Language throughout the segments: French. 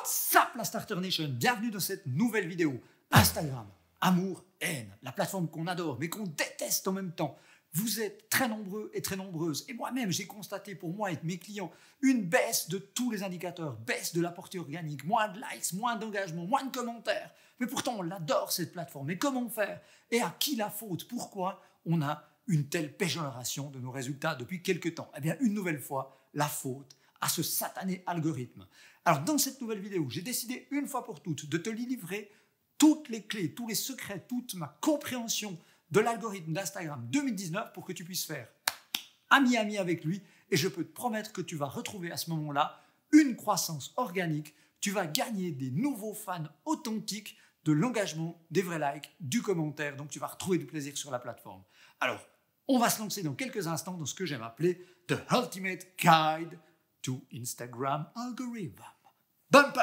What's up la Starter Nation? Bienvenue dans cette nouvelle vidéo. Instagram, amour, haine, la plateforme qu'on adore mais qu'on déteste en même temps. Vous êtes très nombreux et très nombreuses. Et moi-même, j'ai constaté pour moi et mes clients une baisse de tous les indicateurs, baisse de la portée organique, moins de likes, moins d'engagement, moins de commentaires. Mais pourtant, on l'adore cette plateforme. Mais comment faire? Et à qui la faute? Pourquoi on a une telle péjoration de nos résultats depuis quelques temps? Eh bien, une nouvelle fois, la faute à ce satané algorithme. Alors, dans cette nouvelle vidéo, j'ai décidé une fois pour toutes de te livrer toutes les clés, tous les secrets, toute ma compréhension de l'algorithme d'Instagram 2019 pour que tu puisses faire ami-ami avec lui. Et je peux te promettre que tu vas retrouver à ce moment-là une croissance organique. Tu vas gagner des nouveaux fans authentiques, de l'engagement, des vrais likes, du commentaire. Donc, tu vas retrouver du plaisir sur la plateforme. Alors, on va se lancer dans quelques instants dans ce que j'aime appeler The Ultimate Guide to Instagram Algorithm. Bumper!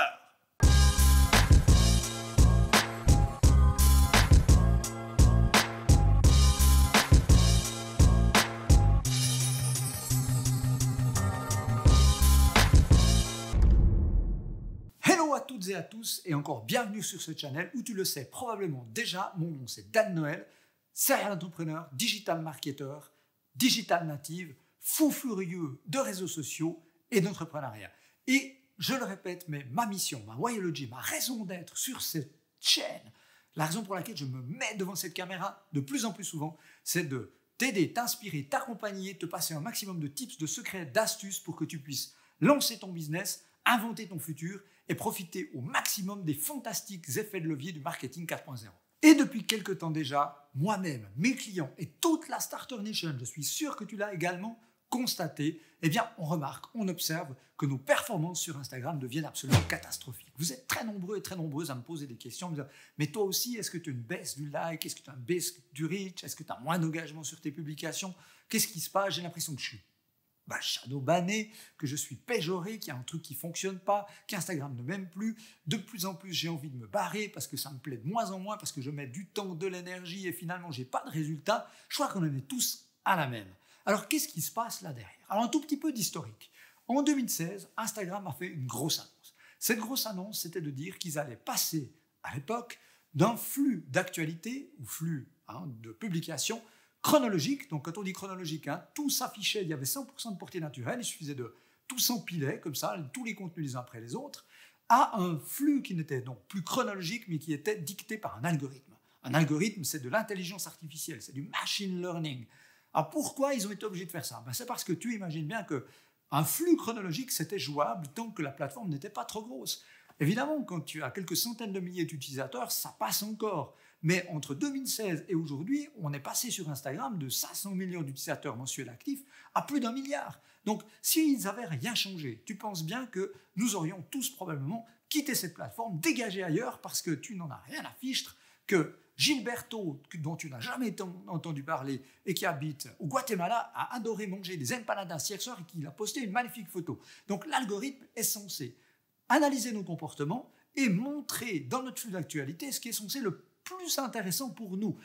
Hello à toutes et à tous et encore bienvenue sur ce channel où tu le sais probablement déjà, mon nom c'est Dan Noël, serial entrepreneur, digital marketer, digital native, fou furieux de réseaux sociaux et d'entrepreneuriat. Et je le répète, mais ma mission, ma whyology, ma raison d'être sur cette chaîne, la raison pour laquelle je me mets devant cette caméra de plus en plus souvent, c'est de t'aider, t'inspirer, t'accompagner, te passer un maximum de tips, de secrets, d'astuces pour que tu puisses lancer ton business, inventer ton futur et profiter au maximum des fantastiques effets de levier du marketing 4.0. Et depuis quelques temps déjà, moi-même, mes clients et toute la Starter Nation, je suis sûr que tu l'as également constaté, eh bien, on remarque, on observe que nos performances sur Instagram deviennent absolument catastrophiques. Vous êtes très nombreux et très nombreuses à me poser des questions, me dire, mais toi aussi, est-ce que tu as une baisse du like, est-ce que tu as une baisse du reach, est-ce que tu as moins d'engagement sur tes publications? Qu'est-ce qui se passe? J'ai l'impression que je suis shadowbanné, que je suis péjoré, qu'il y a un truc qui ne fonctionne pas, qu'Instagram ne m'aime plus. De plus en plus, j'ai envie de me barrer parce que ça me plaît de moins en moins, parce que je mets du temps, de l'énergie et finalement, je n'ai pas de résultat. Je crois qu'on en est tous à la même. Alors, qu'est-ce qui se passe là derrière? Alors, un tout petit peu d'historique. En 2016, Instagram a fait une grosse annonce. Cette grosse annonce, c'était de dire qu'ils allaient passer, à l'époque, d'un flux d'actualité ou flux de publication chronologique. Donc, quand on dit chronologique, tout s'affichait, il y avait 100% de portée naturelle, il suffisait de tout s'empiler, comme ça, tous les contenus les uns après les autres, à un flux qui n'était donc plus chronologique, mais qui était dicté par un algorithme. Un algorithme, c'est de l'intelligence artificielle, c'est du machine learning. Alors pourquoi ils ont été obligés de faire ça? C'est parce que tu imagines bien qu'un flux chronologique, c'était jouable tant que la plateforme n'était pas trop grosse. Évidemment, quand tu as quelques centaines de milliers d'utilisateurs, ça passe encore. Mais entre 2016 et aujourd'hui, on est passé sur Instagram de 500 millions d'utilisateurs mensuels actifs à plus d'1 milliard. Donc, s'ils n'avaient rien changé, tu penses bien que nous aurions tous probablement quitté cette plateforme, dégagé ailleurs parce que tu n'en as rien à fichtre, que Gilberto, dont tu n'as jamais entendu parler et qui habite au Guatemala, a adoré manger des empanadas hier soir et qu'il a posté une magnifique photo. Donc, l'algorithme est censé analyser nos comportements et montrer dans notre flux d'actualité ce qui est censé le plus intéressant pour nous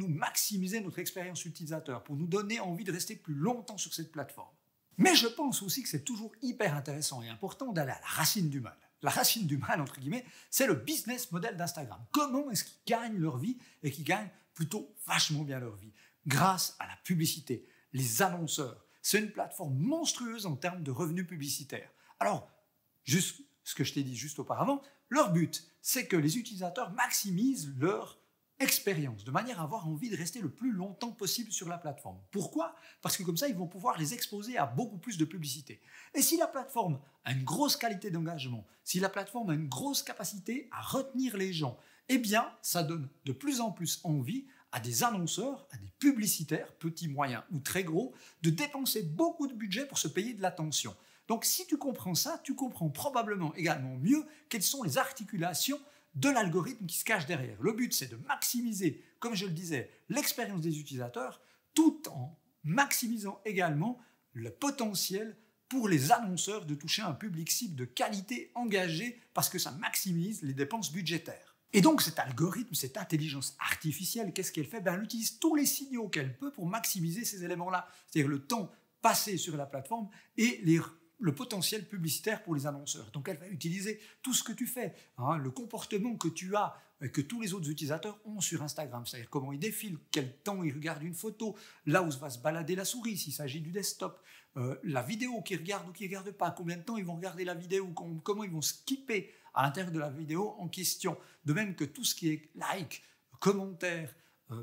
maximiser notre expérience utilisateur, pour nous donner envie de rester plus longtemps sur cette plateforme. Mais je pense aussi que c'est toujours hyper intéressant et important d'aller à la racine du mal. La racine du mal, entre guillemets, c'est le business model d'Instagram. Comment est-ce qu'ils gagnent leur vie et qu'ils gagnent plutôt vachement bien leur vie? Grâce à la publicité, les annonceurs. C'est une plateforme monstrueuse en termes de revenus publicitaires. Alors, juste ce que je t'ai dit juste auparavant, leur but, c'est que les utilisateurs maximisent leur expérience, de manière à avoir envie de rester le plus longtemps possible sur la plateforme. Pourquoi? Parce que comme ça, ils vont pouvoir les exposer à beaucoup plus de publicité. Et si la plateforme a une grosse qualité d'engagement, si la plateforme a une grosse capacité à retenir les gens, eh bien, ça donne de plus en plus envie à des annonceurs, à des publicitaires, petits, moyens ou très gros, de dépenser beaucoup de budget pour se payer de l'attention. Donc, si tu comprends ça, tu comprends probablement également mieux quelles sont les articulations de l'algorithme qui se cache derrière. Le but, c'est de maximiser, comme je le disais, l'expérience des utilisateurs, tout en maximisant également le potentiel pour les annonceurs de toucher un public cible de qualité engagé parce que ça maximise les dépenses budgétaires. Et donc cet algorithme, cette intelligence artificielle, qu'est-ce qu'elle fait? Elle utilise tous les signaux qu'elle peut pour maximiser ces éléments-là, c'est-à-dire le temps passé sur la plateforme et les le potentiel publicitaire pour les annonceurs. Donc elle va utiliser tout ce que tu fais, hein, le comportement que tu as, que tous les autres utilisateurs ont sur Instagram, c'est-à-dire comment ils défilent, quel temps ils regardent une photo, là où va se balader la souris s'il s'agit du desktop, la vidéo qu'ils regardent ou qu'ils ne regardent pas, combien de temps ils vont regarder la vidéo, comment ils vont skipper à l'intérieur de la vidéo en question. De même que tout ce qui est like, commentaires,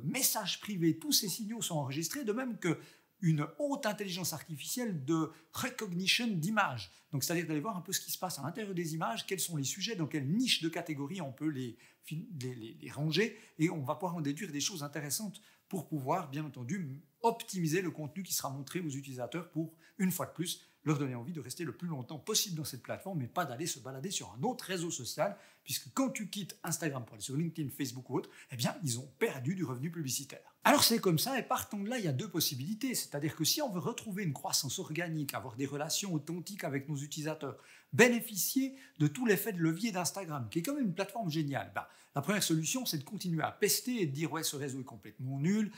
messages privés, tous ces signaux sont enregistrés, de même que une haute intelligence artificielle de recognition d'images. Donc, c'est-à-dire d'aller voir un peu ce qui se passe à l'intérieur des images, quels sont les sujets, dans quelle niche de catégorie on peut les ranger, et on va pouvoir en déduire des choses intéressantes pour pouvoir, bien entendu, optimiser le contenu qui sera montré aux utilisateurs pour, une fois de plus, leur donner envie de rester le plus longtemps possible dans cette plateforme, mais pas d'aller se balader sur un autre réseau social, puisque quand tu quittes Instagram pour aller sur LinkedIn, Facebook ou autre, eh bien, ils ont perdu du revenu publicitaire. Alors c'est comme ça, et partant de là, il y a deux possibilités, c'est-à-dire que si on veut retrouver une croissance organique, avoir des relations authentiques avec nos utilisateurs, bénéficier de tout l'effet de levier d'Instagram, qui est quand même une plateforme géniale, la première solution, c'est de continuer à pester et de dire « ouais, ce réseau est complètement nul,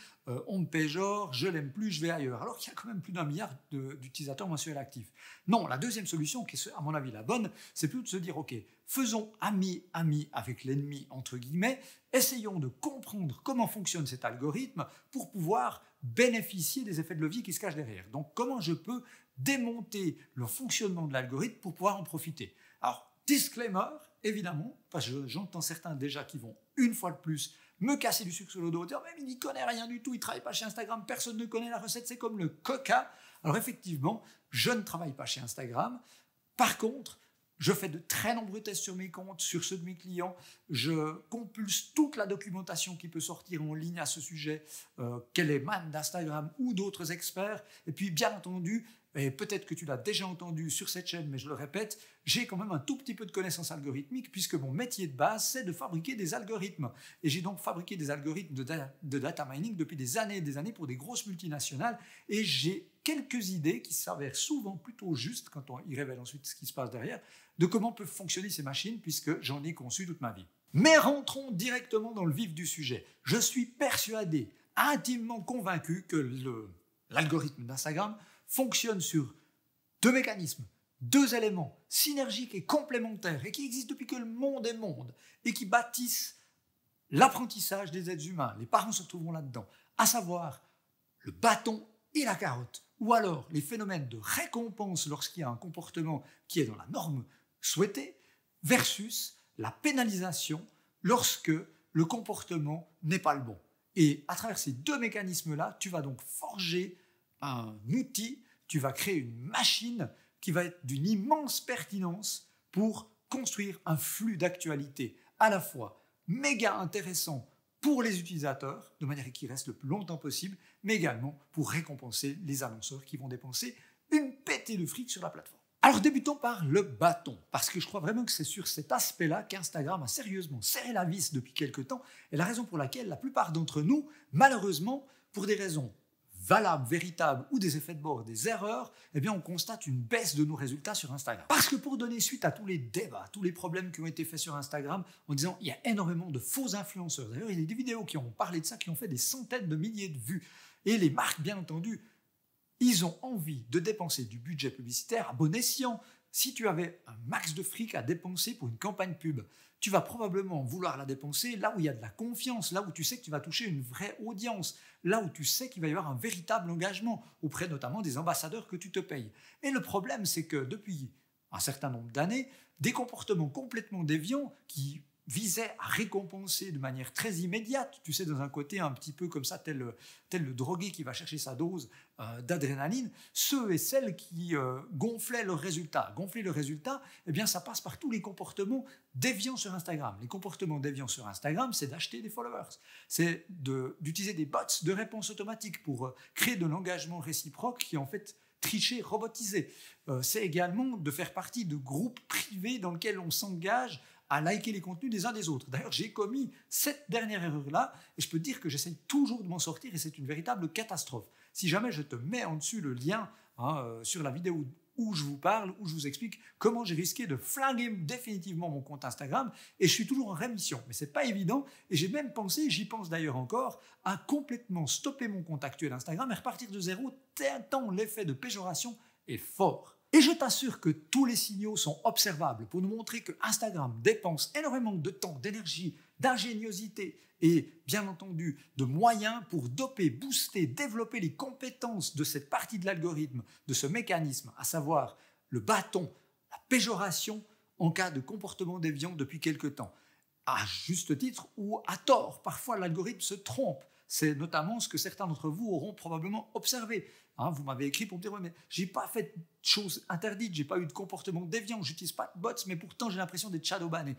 on me péjore, je l'aime plus, je vais ailleurs », alors qu'il y a quand même plus d'1 milliard d'utilisateurs mensuels actifs. Non, la deuxième solution, qui est à mon avis la bonne, c'est plutôt de se dire « ok, faisons ami avec l'ennemi », entre guillemets, essayons de comprendre comment fonctionne cet algorithme pour pouvoir bénéficier des effets de levier qui se cachent derrière. Donc, comment je peux démonter le fonctionnement de l'algorithme pour pouvoir en profiter. Alors, disclaimer, évidemment, parce que j'entends certains déjà qui vont, une fois de plus, me casser du sucre sur le dos, dire « mais il n'y connaît rien du tout, il ne travaille pas chez Instagram, personne ne connaît la recette, c'est comme le coca ». Alors effectivement, je ne travaille pas chez Instagram. Par contre, je fais de très nombreux tests sur mes comptes, sur ceux de mes clients. Je compulse toute la documentation qui peut sortir en ligne à ce sujet, qu'elle émane d'Instagram ou d'autres experts. Et puis, bien entendu, et peut-être que tu l'as déjà entendu sur cette chaîne, mais je le répète, j'ai quand même un tout petit peu de connaissances algorithmiques puisque mon métier de base, c'est de fabriquer des algorithmes. Et j'ai donc fabriqué des algorithmes de data mining depuis des années et des années pour des grosses multinationales. Et j'ai quelques idées qui s'avèrent souvent plutôt justes, quand on y révèle ensuite ce qui se passe derrière, de comment peuvent fonctionner ces machines puisque j'en ai conçu toute ma vie. Mais rentrons directement dans le vif du sujet. Je suis persuadé, intimement convaincu que l'algorithme d'Instagram fonctionne sur deux mécanismes, deux éléments synergiques et complémentaires et qui existent depuis que le monde est monde et qui bâtissent l'apprentissage des êtres humains. Les parents se retrouveront là-dedans, à savoir le bâton et la carotte, ou alors les phénomènes de récompense lorsqu'il y a un comportement qui est dans la norme souhaitée versus la pénalisation lorsque le comportement n'est pas le bon. Et à travers ces deux mécanismes-là, tu vas donc forger un outil, tu vas créer une machine qui va être d'une immense pertinence pour construire un flux d'actualité à la fois méga intéressant pour les utilisateurs, de manière qu'il reste le plus longtemps possible, mais également pour récompenser les annonceurs qui vont dépenser une pétée de fric sur la plateforme. Alors débutons par le bâton, parce que je crois vraiment que c'est sur cet aspect-là qu'Instagram a sérieusement serré la vis depuis quelques temps, et la raison pour laquelle la plupart d'entre nous, malheureusement, pour des raisons valables, véritables ou des effets de bord, des erreurs, eh bien on constate une baisse de nos résultats sur Instagram. Parce que pour donner suite à tous les débats, tous les problèmes qui ont été faits sur Instagram, en disant il y a énormément de faux influenceurs. D'ailleurs, il y a des vidéos qui ont parlé de ça, qui ont fait des centaines de milliers de vues. Et les marques, bien entendu, ils ont envie de dépenser du budget publicitaire à bon escient. Si tu avais un max de fric à dépenser pour une campagne pub, tu vas probablement vouloir la dépenser là où il y a de la confiance, là où tu sais que tu vas toucher une vraie audience, là où tu sais qu'il va y avoir un véritable engagement auprès notamment des ambassadeurs que tu te payes. Et le problème, c'est que depuis un certain nombre d'années, des comportements complètement déviants qui visaient à récompenser de manière très immédiate, tu sais, dans un côté un petit peu comme ça, tel le drogué qui va chercher sa dose d'adrénaline, ceux et celles qui gonflaient leurs résultats. Gonfler le résultat, eh bien, ça passe par tous les comportements déviants sur Instagram. Les comportements déviants sur Instagram, c'est d'acheter des followers, c'est d'utiliser des bots de réponse automatique pour créer de l'engagement réciproque qui, en fait, triché, robotisé. C'est également de faire partie de groupes privés dans lesquels on s'engage à liker les contenus des uns des autres. D'ailleurs, j'ai commis cette dernière erreur-là et je peux te dire que j'essaye toujours de m'en sortir et c'est une véritable catastrophe. Si jamais je te mets en dessus le lien sur la vidéo où je vous parle, où je vous explique comment j'ai risqué de flinguer définitivement mon compte Instagram et je suis toujours en rémission. Mais ce n'est pas évident et j'ai même pensé, j'y pense d'ailleurs encore, à complètement stopper mon compte actuel Instagram et repartir de zéro tant l'effet de péjoration est fort. Et je t'assure que tous les signaux sont observables pour nous montrer que Instagram dépense énormément de temps, d'énergie, d'ingéniosité et bien entendu de moyens pour doper, booster, développer les compétences de cette partie de l'algorithme, de ce mécanisme, à savoir le bâton, la péjoration en cas de comportement déviant depuis quelque temps. À juste titre ou à tort, parfois l'algorithme se trompe. C'est notamment ce que certains d'entre vous auront probablement observé. Vous m'avez écrit pour me dire « mais j'ai pas fait de choses interdites, j'ai pas eu de comportement déviant, j'utilise pas de bots, mais pourtant j'ai l'impression d'être shadowbanné. »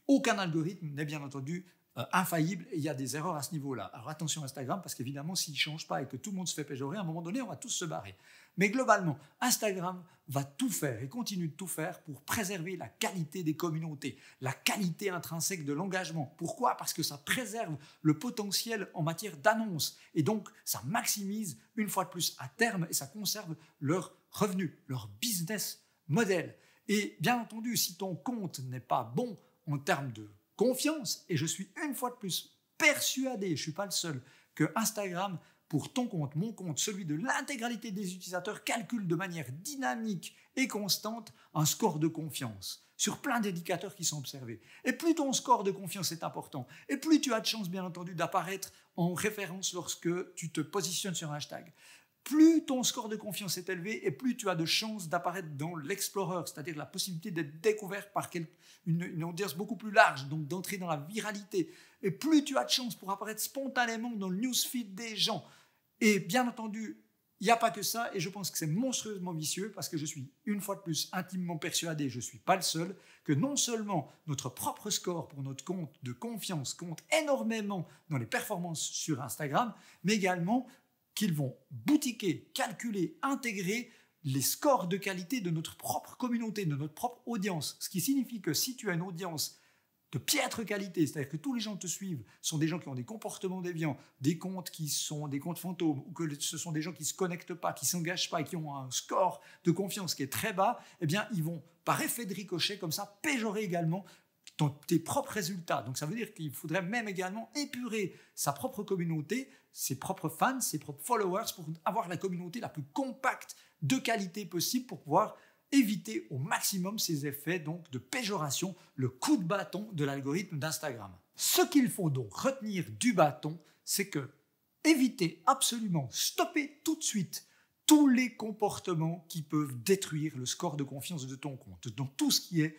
Aucun algorithme n'est bien entendu infaillible et il y a des erreurs à ce niveau-là. Alors attention Instagram, parce qu'évidemment, s'il ne change pas et que tout le monde se fait péjorer, à un moment donné, on va tous se barrer. Mais globalement, Instagram va tout faire et continue de tout faire pour préserver la qualité des communautés, la qualité intrinsèque de l'engagement. Pourquoi ? Parce que ça préserve le potentiel en matière d'annonce et donc ça maximise une fois de plus à terme et ça conserve leurs revenus, leur business model. Et bien entendu, si ton compte n'est pas bon en termes de confiance, et je suis une fois de plus persuadé, je ne suis pas le seul, que Instagram, pour ton compte, mon compte, celui de l'intégralité des utilisateurs, calcule de manière dynamique et constante un score de confiance sur plein d'indicateurs qui sont observés. Et plus ton score de confiance est important, et plus tu as de chances, bien entendu, d'apparaître en référence lorsque tu te positionnes sur un hashtag. Plus ton score de confiance est élevé et plus tu as de chances d'apparaître dans l'Explorer, c'est-à-dire la possibilité d'être découvert par une audience beaucoup plus large, donc d'entrer dans la viralité. Et plus tu as de chances pour apparaître spontanément dans le newsfeed des gens. Et bien entendu, il n'y a pas que ça, et je pense que c'est monstrueusement vicieux parce que je suis une fois de plus intimement persuadé, je ne suis pas le seul, que non seulement notre propre score pour notre compte de confiance compte énormément dans les performances sur Instagram, mais également qu'ils vont boutiquer, calculer, intégrer les scores de qualité de notre propre communauté, de notre propre audience. Ce qui signifie que si tu as une audience de piètre qualité, c'est-à-dire que tous les gens te suivent, sont des gens qui ont des comportements déviants, des comptes qui sont des comptes fantômes, ou que ce sont des gens qui ne se connectent pas, qui ne s'engagent pas et qui ont un score de confiance qui est très bas, eh bien, ils vont, par effet de ricochet, comme ça, péjorer également tes propres résultats. Donc ça veut dire qu'il faudrait même également épurer sa propre communauté, ses propres fans, ses propres followers pour avoir la communauté la plus compacte de qualité possible pour pouvoir éviter au maximum ces effets donc de péjoration, le coup de bâton de l'algorithme d'Instagram. Ce qu'il faut donc retenir du bâton, c'est que éviter absolument, stopper tout de suite tous les comportements qui peuvent détruire le score de confiance de ton compte. Donc tout ce qui est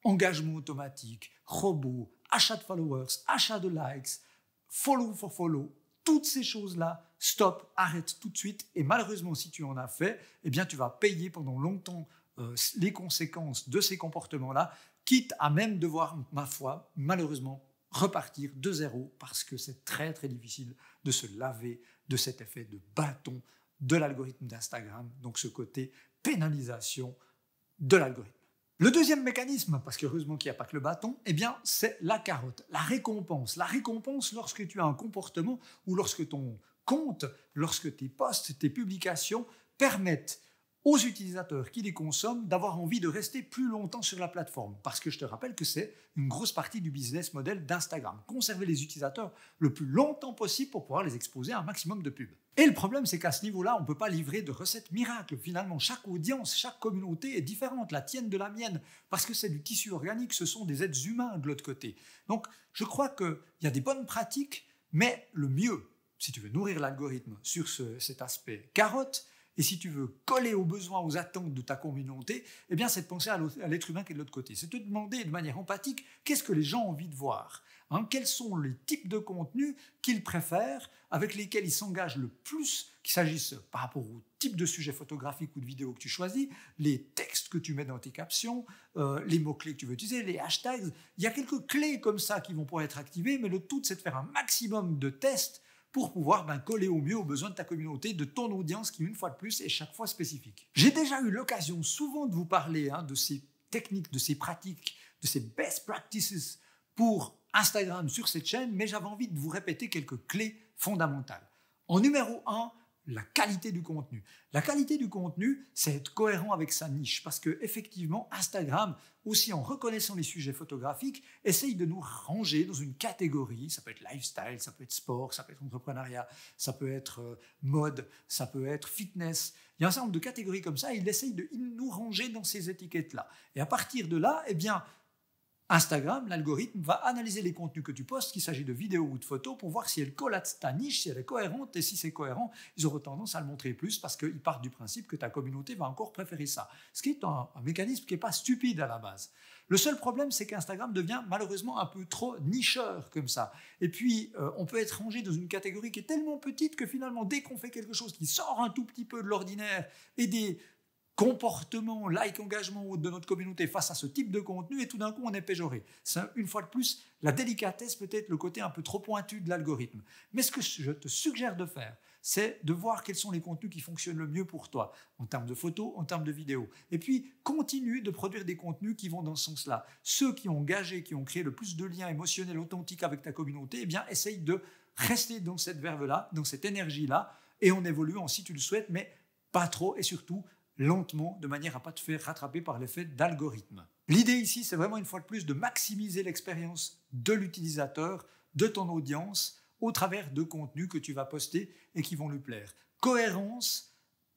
engagement automatique, robot, achat de followers, achat de likes, follow for follow, toutes ces choses-là, stop, arrête tout de suite. Et malheureusement, si tu en as fait, eh bien, tu vas payer pendant longtemps les conséquences de ces comportements-là, quitte à même devoir, ma foi, malheureusement, repartir de zéro parce que c'est très, très difficile de se laver de cet effet de bâton de l'algorithme d'Instagram, donc ce côté pénalisation de l'algorithme. Le deuxième mécanisme, parce qu'heureusement qu'il n'y a pas que le bâton, eh bien, c'est la carotte, la récompense. La récompense lorsque tu as un comportement ou lorsque ton compte, lorsque tes posts, tes publications permettent aux utilisateurs qui les consomment d'avoir envie de rester plus longtemps sur la plateforme. Parce que je te rappelle que c'est une grosse partie du business model d'Instagram. Conserver les utilisateurs le plus longtemps possible pour pouvoir les exposer à un maximum de pubs. Et le problème, c'est qu'à ce niveau-là, on ne peut pas livrer de recettes miracles. Finalement, chaque audience, chaque communauté est différente, la tienne de la mienne, parce que c'est du tissu organique, ce sont des êtres humains de l'autre côté. Donc, je crois qu'il y a des bonnes pratiques, mais le mieux, si tu veux nourrir l'algorithme sur cet aspect carotte, et si tu veux coller aux besoins, aux attentes de ta communauté, eh bien, c'est de penser à l'être humain qui est de l'autre côté. C'est de te demander de manière empathique qu'est-ce que les gens ont envie de voir. Quels sont les types de contenus qu'ils préfèrent, avec lesquels ils s'engagent le plus, qu'il s'agisse par rapport au type de sujet photographique ou de vidéo que tu choisis, les textes que tu mets dans tes captions, les mots-clés que tu veux utiliser, les hashtags. Il y a quelques clés comme ça qui vont pouvoir être activées, mais le tout, c'est de faire un maximum de tests pour pouvoir coller au mieux aux besoins de ta communauté, de ton audience qui, une fois de plus, est chaque fois spécifique. J'ai déjà eu l'occasion souvent de vous parler de ces techniques, de ces pratiques, de ces best practices pour Instagram sur cette chaîne, mais j'avais envie de vous répéter quelques clés fondamentales. En numéro 1, la qualité du contenu. La qualité du contenu, c'est être cohérent avec sa niche parce que effectivement, Instagram, aussi en reconnaissant les sujets photographiques, essaye de nous ranger dans une catégorie. Ça peut être lifestyle, ça peut être sport, ça peut être entrepreneuriat, ça peut être mode, ça peut être fitness. Il y a un certain nombre de catégories comme ça et il essaye de nous ranger dans ces étiquettes-là. Et à partir de là, eh bien, Instagram, l'algorithme, va analyser les contenus que tu postes, qu'il s'agit de vidéos ou de photos, pour voir si elles collent à ta niche, si elle est cohérente. Et si c'est cohérent, ils auront tendance à le montrer plus parce qu'ils partent du principe que ta communauté va encore préférer ça. Ce qui est un mécanisme qui n'est pas stupide à la base. Le seul problème, c'est qu'Instagram devient malheureusement un peu trop nicheur comme ça. Et puis, on peut être rangé dans une catégorie qui est tellement petite que finalement, dès qu'on fait quelque chose qui sort un tout petit peu de l'ordinaire et des comportement, like, engagement de notre communauté face à ce type de contenu et tout d'un coup on est péjoré. C'est une fois de plus la délicatesse, peut-être le côté un peu trop pointu de l'algorithme. Mais ce que je te suggère de faire, c'est de voir quels sont les contenus qui fonctionnent le mieux pour toi, en termes de photos, en termes de vidéos. Et puis, continue de produire des contenus qui vont dans ce sens-là. Ceux qui ont engagé, qui ont créé le plus de liens émotionnels authentiques avec ta communauté, eh bien, essaye de rester dans cette verve-là, dans cette énergie-là, et en évoluant si tu le souhaites, mais pas trop, et surtout, lentement, de manière à ne pas te faire rattraper par l'effet d'algorithme. L'idée ici, c'est vraiment une fois de plus de maximiser l'expérience de l'utilisateur, de ton audience, au travers de contenus que tu vas poster et qui vont lui plaire. Cohérence,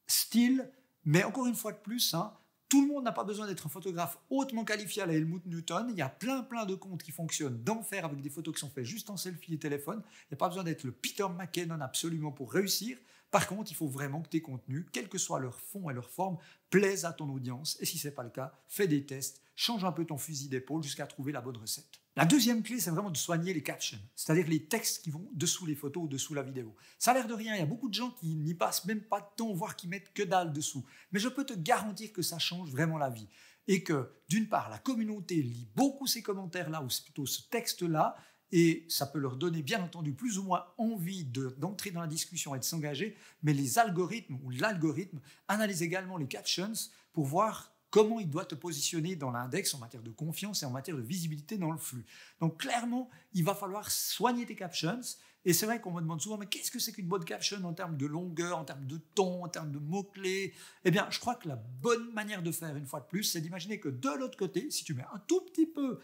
style, mais encore une fois de plus, tout le monde n'a pas besoin d'être un photographe hautement qualifié à la Helmut Newton. Il y a plein de comptes qui fonctionnent d'enfer avec des photos qui sont faites juste en selfie et téléphone. Il n'y a pas besoin d'être le Peter McKinnon absolument pour réussir. Par contre, il faut vraiment que tes contenus, quel que soit leur fond et leur forme, plaisent à ton audience. Et si ce n'est pas le cas, fais des tests, change un peu ton fusil d'épaule jusqu'à trouver la bonne recette. La deuxième clé, c'est vraiment de soigner les captions, c'est-à-dire les textes qui vont dessous les photos ou dessous la vidéo. Ça a l'air de rien, il y a beaucoup de gens qui n'y passent même pas de temps, voire qui mettent que dalle dessous. Mais je peux te garantir que ça change vraiment la vie. Et que, d'une part, la communauté lit beaucoup ces commentaires-là, ou plutôt ce texte-là, et ça peut leur donner bien entendu plus ou moins envie d'entrer dans la discussion et de s'engager, mais les algorithmes ou l'algorithme analysent également les captions pour voir comment il doit te positionner dans l'index en matière de confiance et en matière de visibilité dans le flux. Donc clairement, il va falloir soigner tes captions. Et c'est vrai qu'on me demande souvent, mais qu'est-ce que c'est qu'une bonne caption en termes de longueur, en termes de ton, en termes de mots-clés? Eh bien, je crois que la bonne manière de faire, une fois de plus, c'est d'imaginer que de l'autre côté, si tu mets un tout petit peu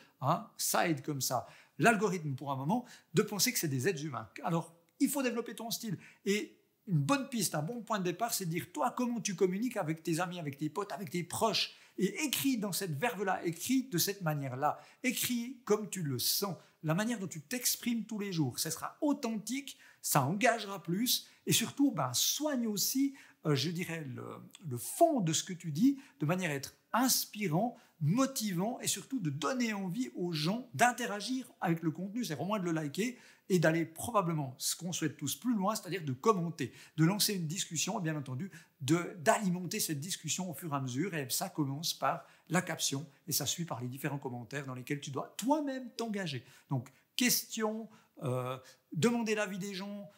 side comme ça, l'algorithme pour un moment, de penser que c'est des êtres humains. Alors, il faut développer ton style. Et une bonne piste, un bon point de départ, c'est de dire, toi, comment tu communiques avec tes amis, avec tes potes, avec tes proches. Et écris dans cette verve-là, écris de cette manière-là. Écris comme tu le sens, la manière dont tu t'exprimes tous les jours. Ça sera authentique, ça engagera plus. Et surtout, soigne aussi, je dirais, le fond de ce que tu dis, de manière à être inspirant, motivant et surtout de donner envie aux gens d'interagir avec le contenu, c'est vraiment de le liker et d'aller probablement, ce qu'on souhaite tous, plus loin, c'est-à-dire de commenter, de lancer une discussion et bien entendu d'alimenter cette discussion au fur et à mesure. Et ça commence par la caption et ça suit par les différents commentaires dans lesquels tu dois toi-même t'engager. Donc, questions, demander l'avis des gens,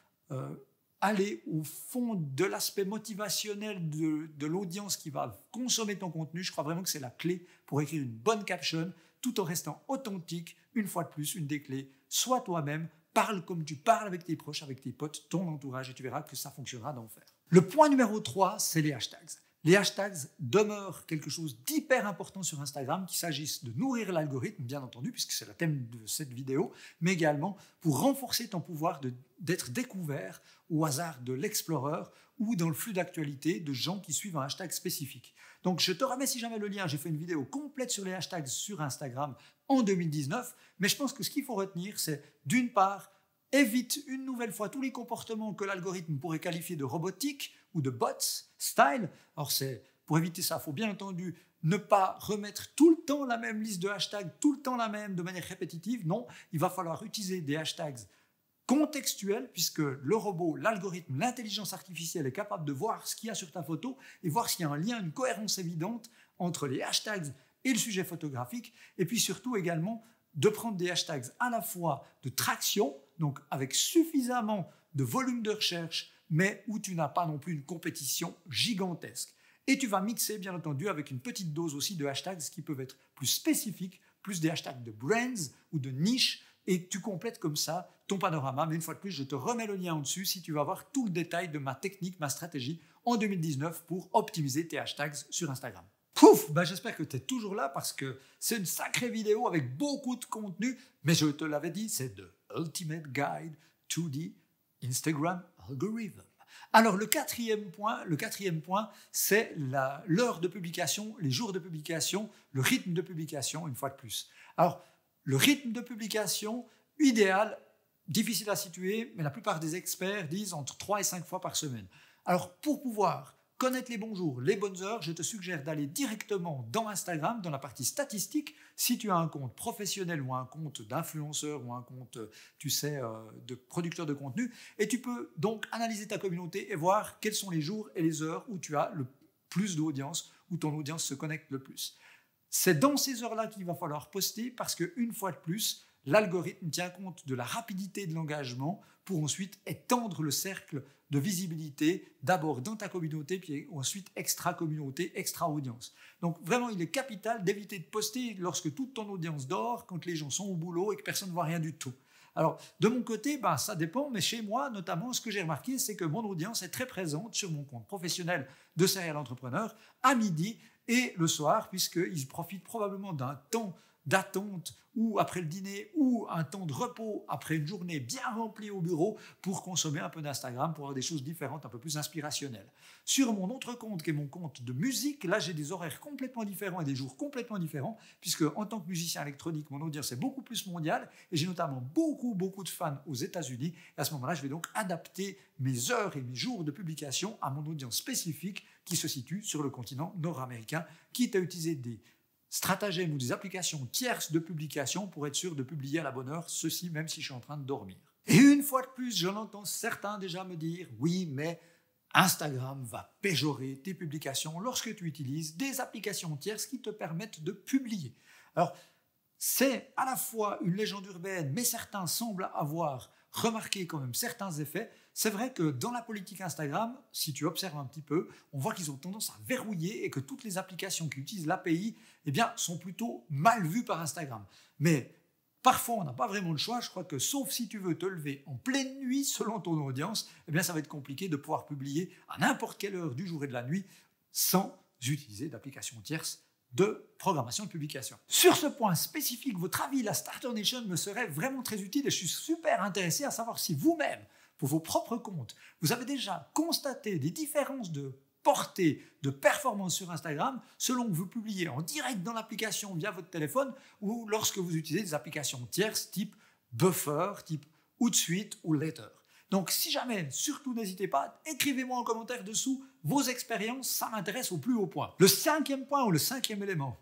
aller au fond de l'aspect motivationnel de l'audience qui va consommer ton contenu. Je crois vraiment que c'est la clé pour écrire une bonne caption tout en restant authentique. Une fois de plus, une des clés, sois toi-même, parle comme tu parles avec tes proches, avec tes potes, ton entourage et tu verras que ça fonctionnera d'enfer. Le point numéro 3, c'est les hashtags. Les hashtags demeurent quelque chose d'hyper important sur Instagram, qu'il s'agisse de nourrir l'algorithme, bien entendu, puisque c'est le thème de cette vidéo, mais également pour renforcer ton pouvoir d'être découvert au hasard de l'Explorer ou dans le flux d'actualité de gens qui suivent un hashtag spécifique. Donc je te remets si jamais le lien, j'ai fait une vidéo complète sur les hashtags sur Instagram en 2019, mais je pense que ce qu'il faut retenir, c'est d'une part, évite une nouvelle fois tous les comportements que l'algorithme pourrait qualifier de robotiques ou de bots style. Alors pour éviter ça, il faut bien entendu ne pas remettre tout le temps la même liste de hashtags, tout le temps la même, de manière répétitive. Non, il va falloir utiliser des hashtags contextuels, puisque le robot, l'algorithme, l'intelligence artificielle est capable de voir ce qu'il y a sur ta photo et voir s'il y a un lien, une cohérence évidente entre les hashtags et le sujet photographique, et puis surtout également de prendre des hashtags à la fois de traction, donc avec suffisamment de volume de recherche, mais où tu n'as pas non plus une compétition gigantesque. Et tu vas mixer, bien entendu, avec une petite dose aussi de hashtags qui peuvent être plus spécifiques, plus des hashtags de brands ou de niche, et tu complètes comme ça ton panorama. Mais une fois de plus, je te remets le lien en dessus si tu veux avoir tout le détail de ma technique, ma stratégie en 2019 pour optimiser tes hashtags sur Instagram. Pouf, j'espère que tu es toujours là parce que c'est une sacrée vidéo avec beaucoup de contenu, mais je te l'avais dit, c'est The Ultimate Guide to the Instagram Algorithm. Alors le quatrième point, c'est l'heure de publication, les jours de publication, le rythme de publication, une fois de plus. Alors, le rythme de publication, idéal, difficile à situer, mais la plupart des experts disent entre 3 et 5 fois par semaine. Alors, pour pouvoir connaître les bons jours, les bonnes heures, je te suggère d'aller directement dans Instagram, dans la partie statistique, si tu as un compte professionnel ou un compte d'influenceur ou un compte, de producteur de contenu, et tu peux donc analyser ta communauté et voir quels sont les jours et les heures où tu as le plus d'audience, où ton audience se connecte le plus. C'est dans ces heures-là qu'il va falloir poster parce qu'une fois de plus, l'algorithme tient compte de la rapidité de l'engagement pour ensuite étendre le cercle de visibilité, d'abord dans ta communauté, puis ensuite extra-communauté, extra-audience. Donc vraiment, il est capital d'éviter de poster lorsque toute ton audience dort, quand les gens sont au boulot et que personne ne voit rien du tout. Alors, de mon côté, ça dépend, mais chez moi, notamment, ce que j'ai remarqué, c'est que mon audience est très présente sur mon compte professionnel de serial entrepreneur à midi et le soir, puisqu'ils profitent probablement d'un temps d'attente ou après le dîner ou un temps de repos après une journée bien remplie au bureau pour consommer un peu d'Instagram, pour avoir des choses différentes, un peu plus inspirationnelles. Sur mon autre compte, qui est mon compte de musique, là j'ai des horaires complètement différents et des jours complètement différents, puisque en tant que musicien électronique, mon audience est beaucoup plus mondiale et j'ai notamment beaucoup de fans aux États-Unis. Et à ce moment-là, je vais donc adapter mes heures et mes jours de publication à mon audience spécifique qui se situe sur le continent nord-américain, quitte à utiliser des stratagèmes ou des applications tierces de publication pour être sûr de publier à la bonne heure, ceci même si je suis en train de dormir. Et une fois de plus, j'en entends certains déjà me dire « Oui, mais Instagram va péjorer tes publications lorsque tu utilises des applications tierces qui te permettent de publier. » Alors, c'est à la fois une légende urbaine, mais certains semblent avoir remarqué quand même certains effets. C'est vrai que dans la politique Instagram, si tu observes un petit peu, on voit qu'ils ont tendance à verrouiller et que toutes les applications qui utilisent l'API sont plutôt mal vues par Instagram. Mais parfois, on n'a pas vraiment le choix. Je crois que sauf si tu veux te lever en pleine nuit selon ton audience, ça va être compliqué de pouvoir publier à n'importe quelle heure du jour et de la nuit sans utiliser d'applications tierces de programmation de publication. Sur ce point spécifique, votre avis, la Starter Nation, me serait vraiment très utile et je suis super intéressé à savoir si vous-même, pour vos propres comptes, vous avez déjà constaté des différences de portée, de performance sur Instagram selon que vous publiez en direct dans l'application via votre téléphone ou lorsque vous utilisez des applications tierces type Buffer, type Hootsuite ou Later. Donc si jamais, surtout n'hésitez pas, écrivez-moi en commentaire dessous vos expériences, ça m'intéresse au plus haut point. Le cinquième point ou le cinquième élément,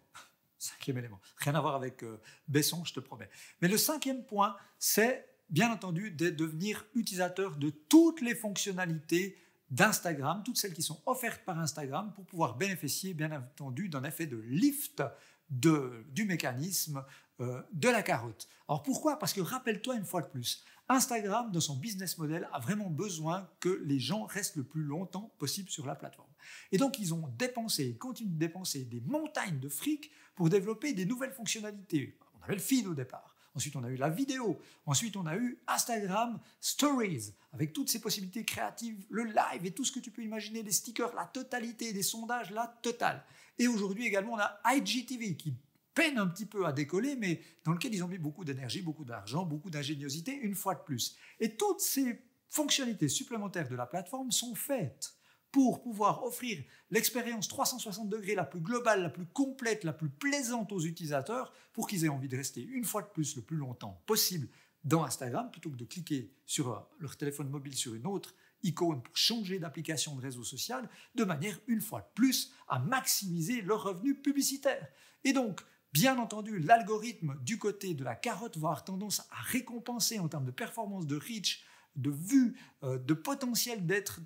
rien à voir avec Besson, je te promets. Mais le cinquième point, c'est bien entendu de devenir utilisateur de toutes les fonctionnalités d'Instagram, toutes celles qui sont offertes par Instagram pour pouvoir bénéficier bien entendu d'un effet de lift du mécanisme de la carotte. Alors pourquoi ? Parce que rappelle-toi une fois de plus, Instagram, dans son business model, a vraiment besoin que les gens restent le plus longtemps possible sur la plateforme. Et donc, ils ont dépensé, ils continuent de dépenser des montagnes de fric pour développer des nouvelles fonctionnalités. On avait le feed au départ. Ensuite, on a eu la vidéo. Ensuite, on a eu Instagram Stories, avec toutes ces possibilités créatives, le live et tout ce que tu peux imaginer, des stickers, la totalité, des sondages, la totale. Et aujourd'hui également, on a IGTV qui peine un petit peu à décoller, mais dans lequel ils ont mis beaucoup d'énergie, beaucoup d'argent, beaucoup d'ingéniosité, une fois de plus. Et toutes ces fonctionnalités supplémentaires de la plateforme sont faites pour pouvoir offrir l'expérience 360 degrés la plus globale, la plus complète, la plus plaisante aux utilisateurs, pour qu'ils aient envie de rester une fois de plus le plus longtemps possible dans Instagram, plutôt que de cliquer sur leur téléphone mobile sur une autre icône pour changer d'application de réseau social, de manière, une fois de plus, à maximiser leurs revenus publicitaires. Et donc, bien entendu, l'algorithme du côté de la carotte va avoir tendance à récompenser en termes de performance, de reach, de vue, de potentiel d'être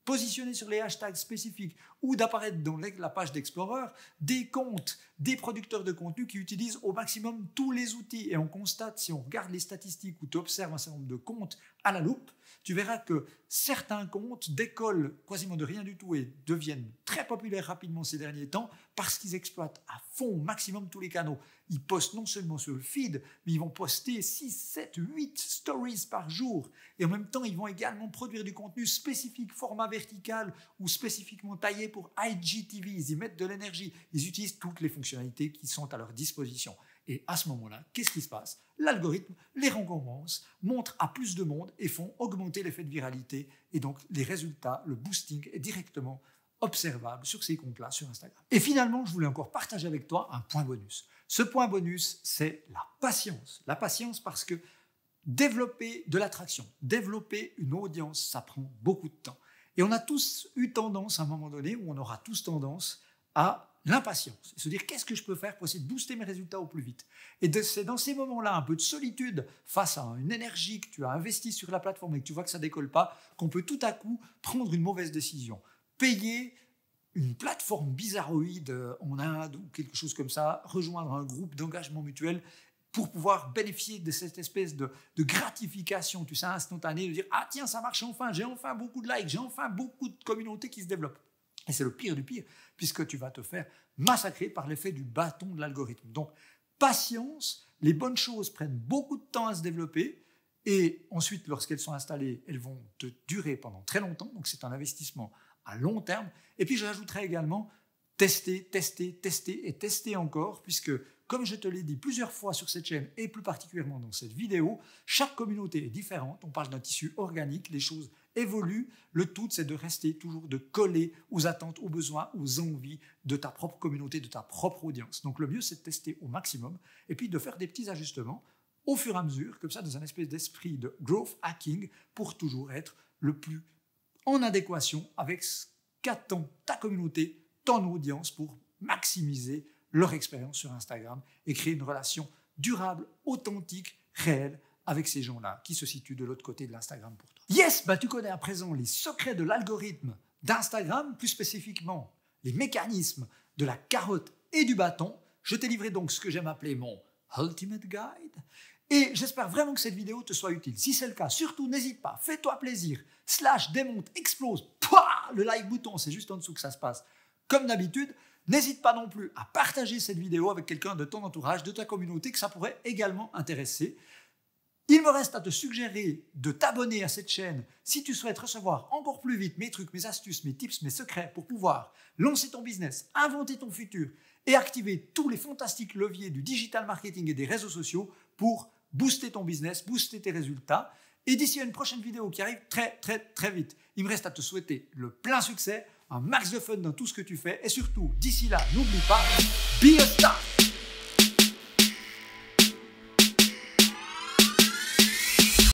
positionné sur les hashtags spécifiques ou d'apparaître dans la page d'Explorer, des comptes, des producteurs de contenu qui utilisent au maximum tous les outils. Et on constate, si on regarde les statistiques ou tu observes un certain nombre de comptes à la loupe, tu verras que certains comptes décollent quasiment de rien du tout et deviennent très populaires rapidement ces derniers temps parce qu'ils exploitent à fond, au maximum tous les canaux. Ils postent non seulement sur le feed, mais ils vont poster 6, 7, 8 stories par jour. Et en même temps, ils vont également produire du contenu spécifique, format vertical ou spécifiquement taillé pour IGTV. Ils y mettent de l'énergie. Ils utilisent toutes les fonctionnalités qui sont à leur disposition. Et à ce moment-là, qu'est-ce qui se passe? L'algorithme les récompense, montre à plus de monde et font augmenter l'effet de viralité. Et donc, les résultats, le boosting est directement observable sur ces comptes-là sur Instagram. Et finalement, je voulais encore partager avec toi un point bonus. Ce point bonus, c'est la patience. La patience parce que développer de l'attraction, développer une audience, ça prend beaucoup de temps. Et on a tous eu tendance, à un moment donné, où on aura tous tendance à l'impatience, se dire qu'est-ce que je peux faire pour essayer de booster mes résultats au plus vite. Et c'est dans ces moments-là, un peu de solitude face à une énergie que tu as investie sur la plateforme et que tu vois que ça ne décolle pas, qu'on peut tout à coup prendre une mauvaise décision. Payer une plateforme bizarroïde en Inde ou quelque chose comme ça, rejoindre un groupe d'engagement mutuel pour pouvoir bénéficier de cette espèce de gratification, tu sais, instantanée, de dire « Ah tiens, ça marche enfin, j'ai enfin beaucoup de likes, j'ai enfin beaucoup de communautés qui se développent ». Et c'est le pire du pire, puisque tu vas te faire massacrer par l'effet du bâton de l'algorithme. Donc, patience, les bonnes choses prennent beaucoup de temps à se développer, et ensuite, lorsqu'elles sont installées, elles vont te durer pendant très longtemps, donc c'est un investissement à long terme. Et puis, je rajouterai également tester, tester, tester et tester encore, puisque, comme je te l'ai dit plusieurs fois sur cette chaîne, et plus particulièrement dans cette vidéo, chaque communauté est différente, on parle d'un tissu organique, les choses évolue. Le tout, c'est de rester toujours, de coller aux attentes, aux besoins, aux envies de ta propre communauté, de ta propre audience. Donc le mieux, c'est de tester au maximum et puis de faire des petits ajustements au fur et à mesure, comme ça, dans un espèce d'esprit de growth hacking pour toujours être le plus en adéquation avec ce qu'attend ta communauté, ton audience pour maximiser leur expérience sur Instagram et créer une relation durable, authentique, réelle avec ces gens-là qui se situent de l'autre côté de l'Instagram pour toi. Yes, tu connais à présent les secrets de l'algorithme d'Instagram, plus spécifiquement les mécanismes de la carotte et du bâton. Je t'ai livré donc ce que j'aime appeler mon Ultimate Guide. Et j'espère vraiment que cette vidéo te soit utile. Si c'est le cas, surtout n'hésite pas, fais-toi plaisir. Démonte, explose, pouah, le like bouton, c'est juste en dessous que ça se passe. Comme d'habitude, n'hésite pas non plus à partager cette vidéo avec quelqu'un de ton entourage, de ta communauté, que ça pourrait également intéresser. Il me reste à te suggérer de t'abonner à cette chaîne si tu souhaites recevoir encore plus vite mes trucs, mes astuces, mes tips, mes secrets pour pouvoir lancer ton business, inventer ton futur et activer tous les fantastiques leviers du digital marketing et des réseaux sociaux pour booster ton business, booster tes résultats. Et d'ici à une prochaine vidéo qui arrive très vite, il me reste à te souhaiter le plein succès, un max de fun dans tout ce que tu fais et surtout, d'ici là, n'oublie pas, be a star!